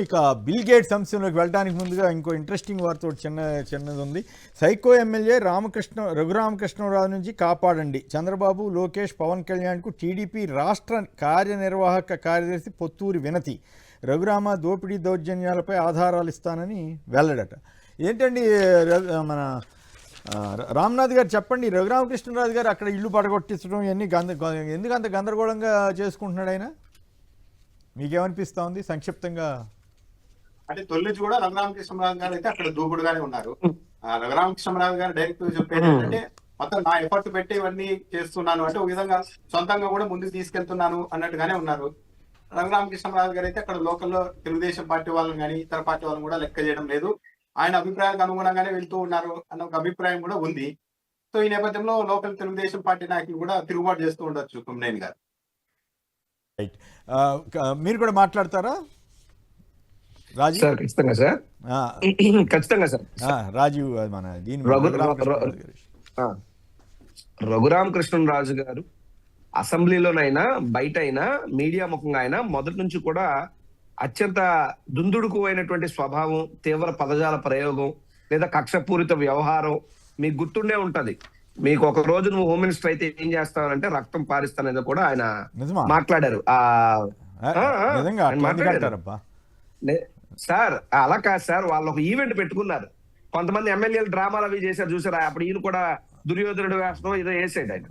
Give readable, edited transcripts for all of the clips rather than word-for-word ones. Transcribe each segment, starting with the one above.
ఇక bill gates అంశంలోకి వెళ్ళడానికి ముందుగా ఇంకో ఇంట్రెస్టింగ్ వార్త ఒకటి చిన్నది ఉంది. సైకో ఎమ్మెల్యే రఘురామకృష్ణరాజు నుంచి కాపాడండి. చంద్రబాబు, లోకేష్, పవన్ కళ్యాణ్కు టీడీపీ రాష్ట్ర కార్యనిర్వాహక కార్యదర్శి పొత్తూరి వినతి. రఘురామ దోపిడీ దౌర్జన్యాలపై ఆధారాలు ఇస్తానని వెల్లడట. ఏంటండి మన రామ్నాథ్ గారు చెప్పండి, రఘురామకృష్ణరాజు గారు అక్కడ ఇల్లు పడగొట్టించడం ఇవన్నీ ఎందుకు అంత గందరగోళంగా చేసుకుంటున్నాడు ఆయన? మీకేమనిపిస్తూ ఉంది సంక్షిప్తంగా? అంటే తొలి నుంచి కూడా రఘురామకృష్ణరాజు గారు అయితే అక్కడ దూకుడుగానే ఉన్నారు. రఘురామకృష్ణరాజు గారు డైరెక్ట్ చెప్పేది ఏంటంటే మొత్తం నా ఎఫర్ట్ పెట్టి ఇవన్నీ చేస్తున్నాను అంటే ఒక విధంగా సొంతంగా కూడా ముందుకు తీసుకెళ్తున్నాను అన్నట్టుగానే ఉన్నారు. రఘురామకృష్ణరాజు గారు అయితే అక్కడ లోకల్లో తెలుగుదేశం పార్టీ వాళ్ళని కానీ ఇతర పార్టీ వాళ్ళని కూడా లెక్క చేయడం లేదు. ఆయన అభిప్రాయాలకు అనుగుణంగానే వెళ్తూ ఉన్నారు అన్న ఒక అభిప్రాయం కూడా ఉంది. సో ఈ నేపథ్యంలో లోకల్ తెలుగుదేశం పార్టీ నాయకులు కూడా తిరుగుబాటు చేస్తూ ఉండొచ్చు కుమ్మనేని గారు. రైట్, మీరు కూడా మాట్లాడతారా రాజీవ్? సార్ ఖచ్చితంగా సార్, ఖచ్చితంగా సార్. రాజీవ్ మన రఘురామకృష్ణరాజు గారు అసెంబ్లీలోనైనా బయట అయినా మీడియా ముఖంగా అయినా మొదటి నుంచి కూడా అత్యంత దుందుడుకు అయినటువంటి స్వభావం, తీవ్ర పదజాల ప్రయోగం లేదా కక్షపూరిత వ్యవహారం మీకు గుర్తుండే ఉంటది. మీకు ఒక రోజు నువ్వు హోమ్ మినిస్టర్ అయితే ఏం చేస్తావంటే రక్తం పారిస్తానని కూడా ఆయన మాట్లాడారు. సార్ అలా కాదు సార్, వాళ్ళు ఒక ఈవెంట్ పెట్టుకున్నారు. కొంతమంది ఎమ్మెల్యేలు డ్రామాలు అవి చేశారు చూసారా, అప్పుడు ఈయన కూడా దుర్యోధనుడు వేస్తాం ఏదో వేసాడు ఆయన.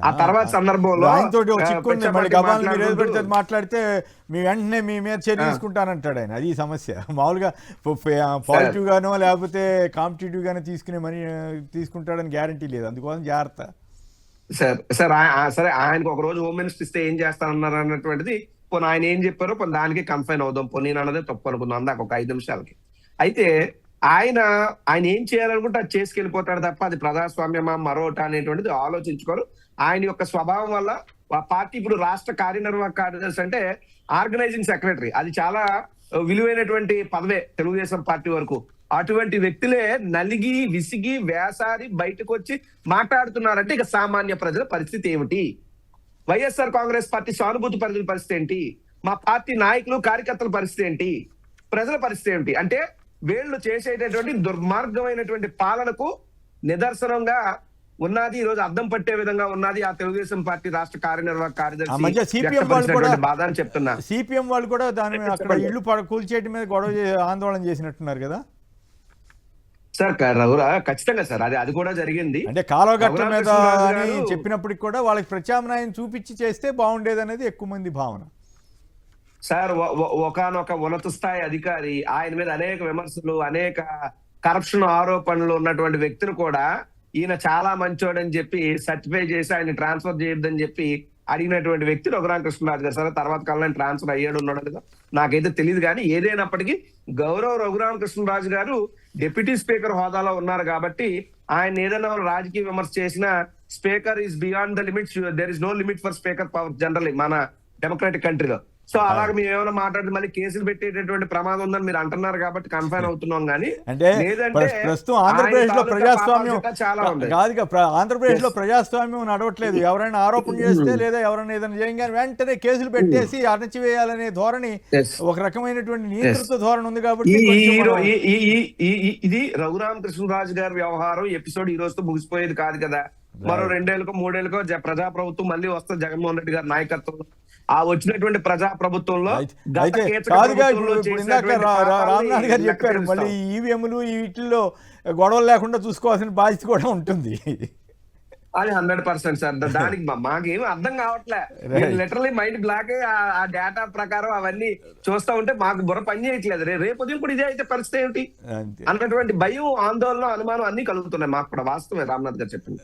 ఆ తర్వాత సందర్భంలో మాట్లాడితే మీ వెంటనే మీ మీద చర్య తీసుకుంటానంటాడు ఆయన. అది సమస్య. మామూలుగా పాజిటివ్ గానో లేకపోతే కాంపిటేటివ్ గానో తీసుకుంటాడని గ్యారంటీ లేదు, అందుకోసం జాగ్రత్త. సరే ఆయనకు ఒక రోజు హోమ్ మినిస్టర్ ఇస్తే ఏం చేస్తానన్నారు అన్నటువంటిది పోనీ ఆయన ఏం చెప్పారో పోనీ దానికి కన్ఫైన్ అవుదాం. పోనీ నేను అన్నదే తప్పు అనుకుందాం అందాక ఒక 5 నిమిషాలకి. అయితే ఆయన ఏం చేయాలనుకుంటే అది చేసుకెళ్ళిపోతాడు తప్ప అది ప్రజాస్వామ్యమా మరోట అనేటువంటిది ఆలోచించుకోరు. ఆయన యొక్క స్వభావం వల్ల ఆ పార్టీ ఇప్పుడు రాష్ట్ర కార్యనిర్వాహక కార్యదర్శి అంటే ఆర్గనైజింగ్ సెక్రటరీ, అది చాలా విలువైనటువంటి పదవే తెలుగుదేశం పార్టీ వరకు. అటువంటి వ్యక్తులే నలిగి విసిగి వేసారి బయటకు వచ్చి మాట్లాడుతున్నారంటే ఇక సామాన్య ప్రజల పరిస్థితి ఏమిటి? వైఎస్ఆర్ కాంగ్రెస్ పార్టీ సానుభూతి పరిస్థితి ఏంటి? మా పార్టీ నాయకులు కార్యకర్తల పరిస్థితి ఏంటి? ప్రజల పరిస్థితి ఏంటి? అంటే వీళ్ళు చేసేటటువంటి దుర్మార్గమైనటువంటి పాలనకు నిదర్శనంగా ఉన్నది, ఈ రోజు అద్దం పట్టే విధంగా ఉన్నది ఆ తెలుగుదేశం పార్టీ రాష్ట్ర కార్యనిర్వాహక కార్యదర్శి బాధ అని చెప్తున్నా. సిపిఎం వాళ్ళు కూడా దాని అక్కడ ఇల్లు కూల్చేయడం మీద గొడవ ఆందోళన చేసినట్టున్నారు కదా సార్? ఖచ్చితంగా సార్, అది కూడా జరిగింది. అంటే కాలువగట్ల మీద అని చెప్పినప్పటికి కూడా వాళ్ళకి ప్రత్యామ్నాయం చూపించి చేస్తే బాగుండేది అనేది ఎక్కువ మంది భావన. సార్ ఒకనొక ఉన్నత స్థాయి అధికారి, ఆయన మీద అనేక విమర్శలు, అనేక కరప్షన్ ఆరోపణలు ఉన్నటువంటి వ్యక్తిని కూడా ఈయన చాలా మంచోడని చెప్పి సర్టిఫై చేసి ఆయన ట్రాన్స్ఫర్ చేయొద్దని చెప్పి అడిగినటువంటి వ్యక్తి రఘురామకృష్ణరాజు గారు. సరే తర్వాత కాలంలో ట్రాన్స్ఫర్ అయ్యాడు ఉన్నాడు కదా నాకైతే తెలియదు, కానీ ఏదైనప్పటికీ గౌరవ రఘురామకృష్ణరాజు గారు డిప్యూటీ స్పీకర్ హోదాలో ఉన్నారు కాబట్టి ఆయన ఏదైనా రాజకీయ విమర్శ చేసినా speaker is beyond the limits, there is no limit for speaker power generally మన డెమోక్రాటిక్ కంట్రీలో. సో అలాగే మేము ఏమైనా మాట్లాడితే మళ్ళీ కేసులు పెట్టేటటువంటి ప్రమాదం ఉందని మీరు అంటున్నారు కాబట్టి కన్ఫైన్ అవుతున్నాం. కానీ లేదంటే ప్రస్తుతం ఆంధ్రప్రదేశ్ లో ప్రజాస్వామ్యం కాదు, ఆంధ్రప్రదేశ్ లో ప్రజాస్వామ్యం నడవట్లేదు. ఎవరైనా ఆరోపణ చేస్తే లేదా ఎవరైనా ఏదైనా చేయగానే వెంటనే కేసులు పెట్టేసి అణచివేయాలనే ధోరణి, ఒక రకమైనటువంటి నియంత్రిత ధోరణి ఉంది. కాబట్టి ఇది రఘురామకృష్ణరాజు గారి వ్యవహారం ఎపిసోడ్ ఈ రోజుతో ముగిసిపోయేది కాదు కదా. మరో 2 ఏళ్ళకో 3 ఏళ్ళకో ప్రజాప్రభుత్వం మళ్ళీ వస్తుంది జగన్మోహన్ రెడ్డి గారి నాయకత్వంలో. ఆ వచ్చినటువంటి ప్రజా ప్రభుత్వంలో రామ్నాథ్ గారు చెప్పారు మళ్ళీ ఈవీఎంలు వీటిల్లో గొడవలు లేకుండా చూసుకోవాల్సిన బాధ్యత కూడా ఉంటుంది. అది 100% సార్. దానికి మాకేమీ అర్థం కావట్లే. Literally mind block. ఆ డేటా ప్రకారం అవన్నీ చూస్తా ఉంటే మాకు బుర్ర పని చేయట్లేదు. రేపు ఉదయం కూడా ఇదే అయితే పరిస్థితి ఏంటి అన్నటువంటి భయం, ఆందోళన, అనుమానం అన్ని కలుగుతున్నాయి మాకు కూడా. వాస్తవమే రామ్నాథ్ గారు చెప్పింది.